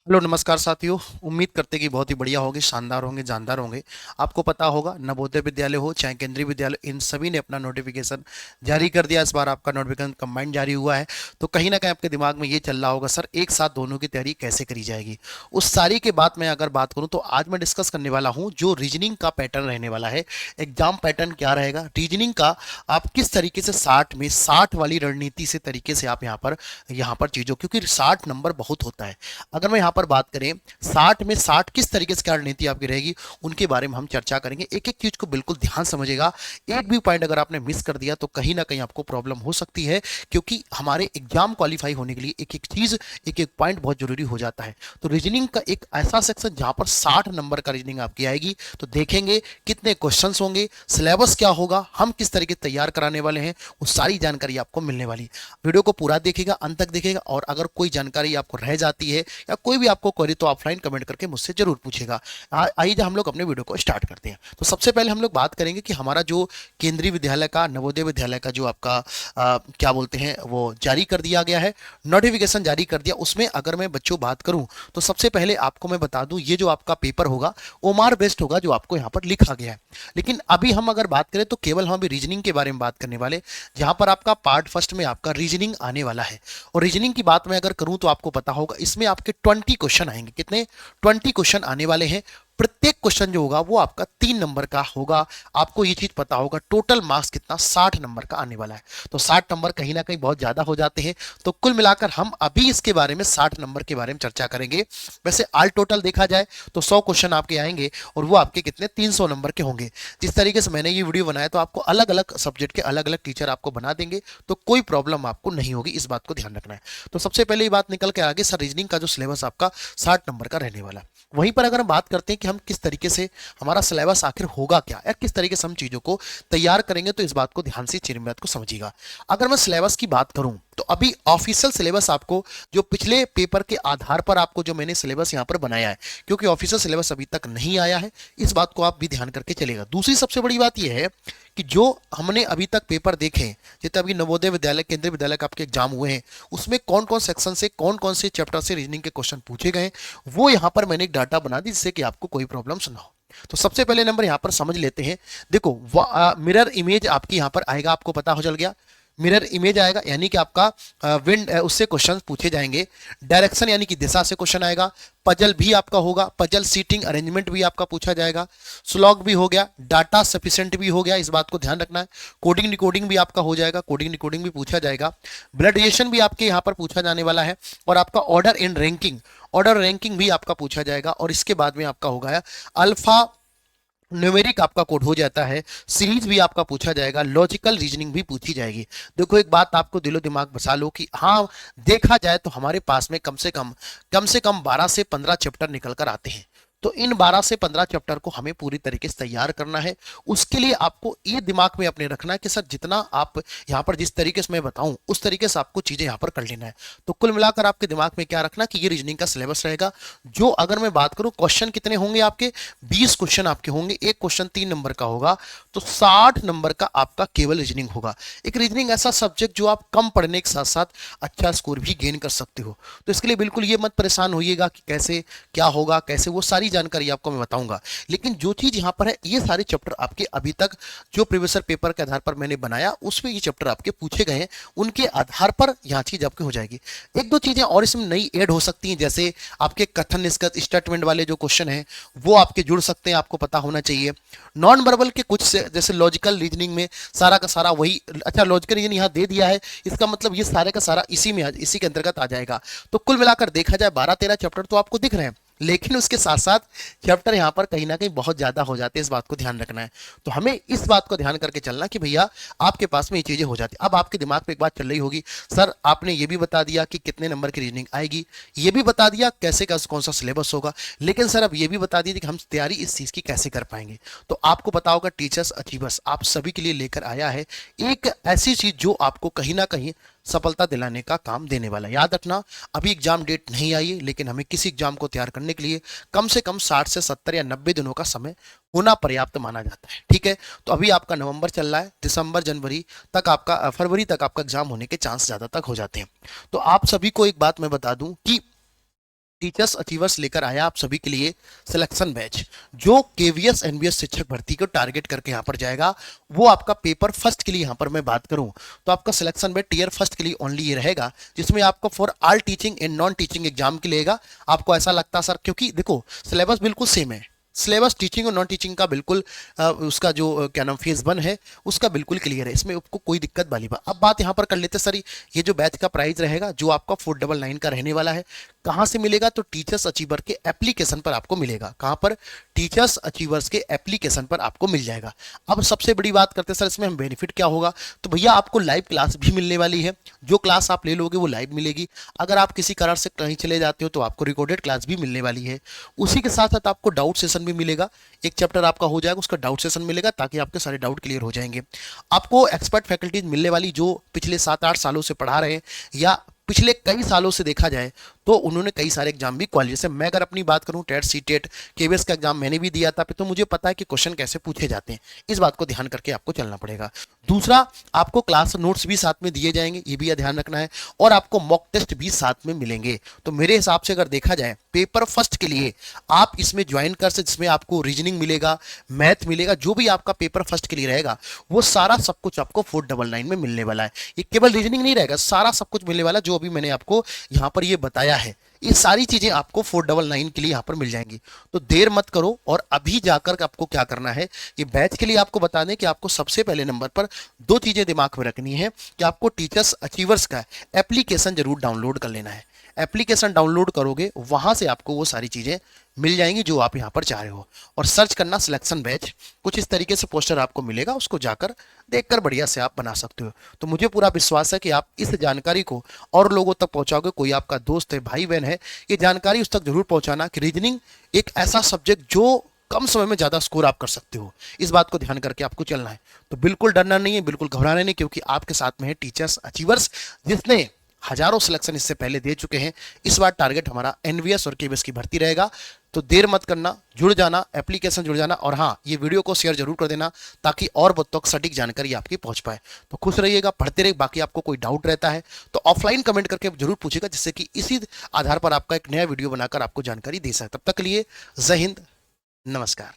Hello नमस्कार साथियों। उम्मीद करते कि बहुत ही बढ़िया होंगे, शानदार होंगे, जानदार होंगे। आपको पता होगा नवोदय विद्यालय हो चाहे केंद्रीय विद्यालय, इन सभी ने अपना नोटिफिकेशन जारी कर दिया। इस बार आपका नोटिफिकेशन कंबाइंड जारी हुआ है। तो कहीं ना कहीं आपके दिमाग में ये चल रहा होगा, सर एक साथ दोनों की तैयारी कैसे करी जाएगी। उस सारी के बाद मैं अगर बात करूं तो आज मैं डिस्कस करने वाला हूं जो रीजनिंग का पैटर्न रहने वाला है। एग्जाम पैटर्न क्या रहेगा रीजनिंग का, आप किस तरीके से 60 में 60 वाली रणनीति से तरीके से आप यहाँ पर चीजों, क्योंकि 60 नंबर बहुत होता है। अगर मैं यहाँ पर बात करें 60 में 60 किस तरीके से क्या रणनीति आपकी रहेगी, उनके बारे में हम चर्चा करेंगे। एक एक चीज को बिल्कुल ध्यान समझेगा। एक भी पॉइंट अगर आपने मिस कर दिया तो कहीं ना कहीं आपको प्रॉब्लम हो सकती है, क्योंकि हमारे एग्जाम क्वालिफाई होने के लिए एक एक चीज, एक एक पॉइंट बहुत जरूरी हो जाता है। तो रीजनिंग का एक ऐसा सेक्शन जहां पर 60 नंबर का रीजनिंग आपकी आएगी, तो देखेंगे कितने क्वेश्चन होंगे, सिलेबस क्या होगा, हम किस तरीके से तैयार कराने वाले हैं, वो सारी जानकारी आपको मिलने वाली है। वीडियो को पूरा देखिएगा, अंत तक देखिएगा, और अगर कोई जानकारी आपको रह जाती है या कोई भी आपको क्वेरी तो ऑफलाइन कमेंट करके मुझसे जरूर पूछेगा। आइए हम लोग अपने वीडियो को स्टार्ट करते हैं। तो सबसे पहले हम लोग बात करेंगे कि हमारा जो केंद्रीय विद्यालय का, नवोदय विद्यालय का जो आपका क्या बोलते हैं वो जारी कर दिया गया है, नोटिफिकेशन जारी कर दिया। उसमें अगर मैं बच्चों बात करूं तो सबसे पहले आपको मैं बता दूं, ये जो आपका पेपर होगा ओमार बेस्ड होगा, जो आपको यहाँ पर लिखा गया है। लेकिन अभी हम अगर बात करें तो केवल हम अभी रीजनिंग के बारे में बात करने वाले, जहां पर आपका पार्ट फर्स्ट में आपका रीजनिंग आने वाला है। और रीजनिंग की बात मैं अगर करूं तो आपको पता होगा इसमें आपके 20 क्वेश्चन आएंगे। कितने? 20 क्वेश्चन आने वाले हैं। प्रत्येक क्वेश्चन जो होगा वो आपका 3 नंबर का होगा। आपको ये चीज पता होगा टोटल मार्क्स कितना 60 नंबर का आने वाला है। तो 60 नंबर कहीं ना कहीं बहुत ज्यादा हो जाते हैं। तो कुल मिलाकर हम अभी इसके बारे में 60 नंबर के बारे में चर्चा करेंगे। वैसे ऑल टोटल देखा जाए तो 100 क्वेश्चन आपके आएंगे और वो आपके कितने 300 नंबर के होंगे। जिस तरीके से मैंने ये वीडियो बनाया तो आपको अलग अलग सब्जेक्ट के अलग अलग टीचर आपको बना देंगे, तो कोई प्रॉब्लम आपको नहीं होगी, इस बात को ध्यान रखना है। तो सबसे पहले ये बात निकल के आगे, सर रीजनिंग का जो सिलेबस आपका 60 नंबर का रहने वाला है। वहीं पर अगर हम बात करते हैं कि हम किस तरीके से हमारा सिलेबस आखिर होगा क्या, या किस तरीके से हम चीजों को तैयार करेंगे, तो इस बात को ध्यान से मेरी बात को समझिएगा। अगर मैं सिलेबस की बात करूं तो अभी ऑफिशियल सिलेबस आपको, जो पिछले पेपर के आधार पर आपको जो मैंने सिलेबस यहां पर बनाया है, क्योंकि ऑफिशियल सिलेबस अभी तक नहीं आया है, इस बात को आप भी ध्यान करके चलेगा। दूसरी सबसे बड़ी बात यह है कि जो हमने अभी तक पेपर देखे हैं, जैसे अभी नवोदय विद्यालय, केंद्रीय विद्यालय का आपके एग्जाम हुए हैं, उसमें कौन कौन सेक्शन से, कौन कौन से चैप्टर से रीजनिंग के क्वेश्चन पूछे गए, वो यहां पर मैंने एक डाटा बना दी जिससे कि आपको कोई प्रॉब्लम ना हो। तो सबसे पहले नंबर यहां पर समझ लेते हैं। देखो मिरर इमेज आपकी यहां पर आएगा, आपको पता हो चल गया। मिरर इमेज आएगा यानी कि आपका विंड, उससे क्वेश्चन पूछे जाएंगे। डायरेक्शन यानी कि दिशा से क्वेश्चन आएगा। पजल भी आपका होगा, पजल सीटिंग अरेंजमेंट भी आपका पूछा जाएगा। स्लॉग भी हो गया, डाटा सफिशिएंट भी हो गया, इस बात को ध्यान रखना है। कोडिंग डिकोडिंग भी आपका हो जाएगा, कोडिंग डिकोडिंग भी पूछा जाएगा। ब्लड रिलेशन भी आपके यहाँ पर पूछा जाने वाला है। और आपका order in ranking, order ranking भी आपका पूछा जाएगा। और इसके बाद में आपका होगा अल्फा न्यूमेरिक, आपका कोड हो जाता है। सीरीज भी आपका पूछा जाएगा, लॉजिकल रीजनिंग भी पूछी जाएगी। देखो एक बात आपको दिलो दिमाग बसा लो कि हाँ, देखा जाए तो हमारे पास में कम से कम 12 से 15 चैप्टर निकल कर आते हैं। तो इन 12 से 15 चैप्टर को हमें पूरी तरीके से तैयार करना है। उसके लिए आपको ये दिमाग में अपने रखना है कि सर जितना आप यहाँ पर जिस तरीके से मैं बताऊं उस तरीके से आपको चीजें यहाँ पर कर लेना है। तो कुल मिलाकर आपके दिमाग में क्या रखना कि ये रीजनिंग का सिलेबस रहेगा। जो अगर मैं बात करूं क्वेश्चन कितने होंगे आपके, 20 क्वेश्चन आपके होंगे। एक क्वेश्चन 3 नंबर का होगा, तो 60 नंबर का आपका केवल रीजनिंग होगा। एक रीजनिंग ऐसा सब्जेक्ट जो आप कम पढ़ने के साथ साथ अच्छा स्कोर भी गेन कर सकते हो। तो इसके लिए बिल्कुल ये मत परेशान होइएगा कि कैसे क्या होगा, कैसे, वो सारी जानकारी आपको मैं बताऊंगा। लेकिन जो चीज यहाँ पर है, ये सारे चैप्टर आपके अभी तक जो प्रीवियस पेपर के आधार पर मैंने बनाया उसमें ये चैप्टर आपके पूछे गए हैं, उनके आधार पर यहाँ चीज आपकी हो जाएगी। एक दो चीजें और इसमें नई ऐड हो सकती हैं, जैसे आपके कथन निष्कर्ष स्टेटमेंट वाले जो क्वेश्चन हैं वो आपके जुड़ सकते हैं, आपको पता होना चाहिए। नॉन वर्बल के कुछ से, जैसे लॉजिकल रीजनिंग में सारा का सारा वही, अच्छा लॉजिकल रीजनिंग यहाँ दे दिया है, इसका मतलब ये सारे का सारा इसी के अंतर्गत आ जाएगा। तो कुल मिलाकर देखा जाए 12-13 चैप्टर तो आपको दिख रहे हैं, लेकिन उसके साथ साथ चैप्टर यहाँ पर कहीं ना कहीं बहुत ज्यादा हो जाते हैं, इस बात को ध्यान रखना है। तो हमें इस बात को ध्यान करके चलना कि भैया आपके पास में ये चीजें हो जाती। अब आपके दिमाग में एक बात चल रही होगी, सर आपने ये भी बता दिया कि कितने नंबर की रीजनिंग आएगी, ये भी बता दिया कैसे कौन सा सिलेबस होगा, लेकिन सर अब ये भी बता दीजिए कि हम तैयारी इस चीज की कैसे कर पाएंगे। तो आपको पता होगा टीचर्स अचीवर्स आप सभी के लिए लेकर आया है एक ऐसी चीज जो आपको कहीं ना कहीं सफलता दिलाने का काम देने वाला है। याद रखना, अभी एग्जाम डेट नहीं आई है, लेकिन हमें किसी एग्जाम को तैयार करने के लिए कम से कम 60 से 70 या 90 दिनों का समय होना पर्याप्त माना जाता है। ठीक है, तो अभी आपका नवंबर चल रहा है, दिसंबर जनवरी तक आपका, फरवरी तक आपका एग्जाम होने के चांस ज्यादा तक हो जाते हैं। तो आप सभी को एक बात मैं बता दूं कि टीचर्स अचीवर्स लेकर आया आप सभी के लिए सिलेक्शन बैच, जो केवीएस एनवीएस शिक्षक भर्ती को टारगेट करके यहाँ पर जाएगा। वो आपका पेपर फर्स्ट के लिए यहाँ पर मैं बात करूँ तो आपका सिलेक्शन बैच टीयर फर्स्ट के लिए ओनली ये रहेगा, जिसमें आपको for all teaching and non teaching exam के लेगा। आपको ऐसा लगता सर, क्योंकि देखो सिलेबस बिल्कुल सेम है, सिलेबस टीचिंग और नॉन टीचिंग का बिल्कुल उसका जो क्या नाम फेज 1 है उसका बिल्कुल क्लियर है, इसमें आपको कोई दिक्कत वाली बात। अब बात यहाँ पर कर लेते सर, ये जो बैच का प्राइस रहेगा जो आपका 499 का रहने वाला है, कहाँ से मिलेगा? तो टीचर्स अचीवर के एप्लीकेशन पर आपको मिलेगा। कहाँ पर? टीचर्स अचीवर्स के एप्लीकेशन पर आपको मिल जाएगा। अब सबसे बड़ी बात करते हैं सर इसमें हम बेनिफिट क्या होगा, तो भैया आपको लाइव क्लास भी मिलने वाली है। जो क्लास आप ले लोगे वो लाइव मिलेगी। अगर आप किसी कारण से कहीं चले जाते हो तो आपको रिकॉर्डेड क्लास भी मिलने वाली है। उसी के साथ साथ आपको डाउट सेशन भी मिलेगा। एक चैप्टर आपका हो जाएगा, उसका डाउट सेशन मिलेगा ताकि आपके सारे डाउट क्लियर हो जाएंगे। आपको एक्सपर्ट फैकल्टीज मिलने वाली जो पिछले 7-8 सालों से पढ़ा रहे हैं, या पिछले कई सालों से देखा जाए तो उन्होंने कई सारे एग्जाम भी क्वालिफाई, जैसे मैं अगर अपनी बात करूं टेट सी टेट केवीएस का एग्जाम मैंने भी दिया था, तो मुझे पता है कि क्वेश्चन कैसे पूछे जाते हैं। इस बात को ध्यान करके आपको चलना पड़ेगा। दूसरा, आपको क्लास नोट्स भी साथ में दिए जाएंगे, ये भी ध्यान रखना है, और आपको मॉक टेस्ट भी साथ में मिलेंगे। तो मेरे हिसाब से अगर देखा जाए पेपर फर्स्ट के लिए आप इसमें ज्वाइन कर सकते, जिसमें आपको रीजनिंग मिलेगा, मैथ मिलेगा, जो भी आपका पेपर फर्स्ट के लिए रहेगा वो सारा सब कुछ आपको 499 में मिलने वाला है। ये केवल रीजनिंग नहीं रहेगा, सारा सब कुछ मिलने वाला जो अभी मैंने आपको यहाँ पर ये बताया है, ये सारी चीजें आपको 499 के लिए यहाँ पर मिल जाएंगी। तो देर मत करो और अभी जाकर आपको क्या करना है, ये बैच के लिए आपको बता दें कि आपको सबसे पहले नंबर पर दो चीजें दिमाग में रखनी है कि आपको टीचर्स अचीवर्स का एप्लीकेशन जरूर डाउनलोड कर लेना है। एप्लीकेशन डाउनलोड करोगे वहां से आपको वो सारी चीजें मिल जाएंगी जो आप यहाँ पर चाह रहे हो, और सर्च करना सिलेक्शन बैच, कुछ इस तरीके से पोस्टर आपको मिलेगा, उसको जाकर देखकर बढ़िया से आप बना सकते हो। तो मुझे पूरा विश्वास है कि आप इस जानकारी को और लोगों तक पहुंचाओगे। कोई आपका दोस्त है, भाई बहन है, ये जानकारी उस तक जरूर पहुंचाना कि रीजनिंग एक ऐसा सब्जेक्ट जो कम समय में ज्यादा स्कोर आप कर सकते हो। इस बात को ध्यान करके आपको चलना है। तो बिल्कुल डरना नहीं है, बिल्कुल घबराना नहीं, क्योंकि आपके साथ में है टीचर्स अचीवर्स, जिसने हजारों सिलेक्शन इससे पहले दे चुके हैं। इस बार टारगेट हमारा एनवीएस और केवीएस की भर्ती रहेगा। तो देर मत करना, जुड़ जाना, एप्लीकेशन जुड़ जाना, और हाँ, ये वीडियो को शेयर जरूर कर देना ताकि और बहुत तक सटीक जानकारी आपकी पहुंच पाए। तो खुश रहिएगा, पढ़ते रहिए। बाकी आपको कोई डाउट रहता है तो ऑफलाइन कमेंट करके जरूर पूछेगा, जिससे कि इसी आधार पर आपका एक नया वीडियो बनाकर आपको जानकारी दे सके। तब तक के लिए जय हिंद, नमस्कार।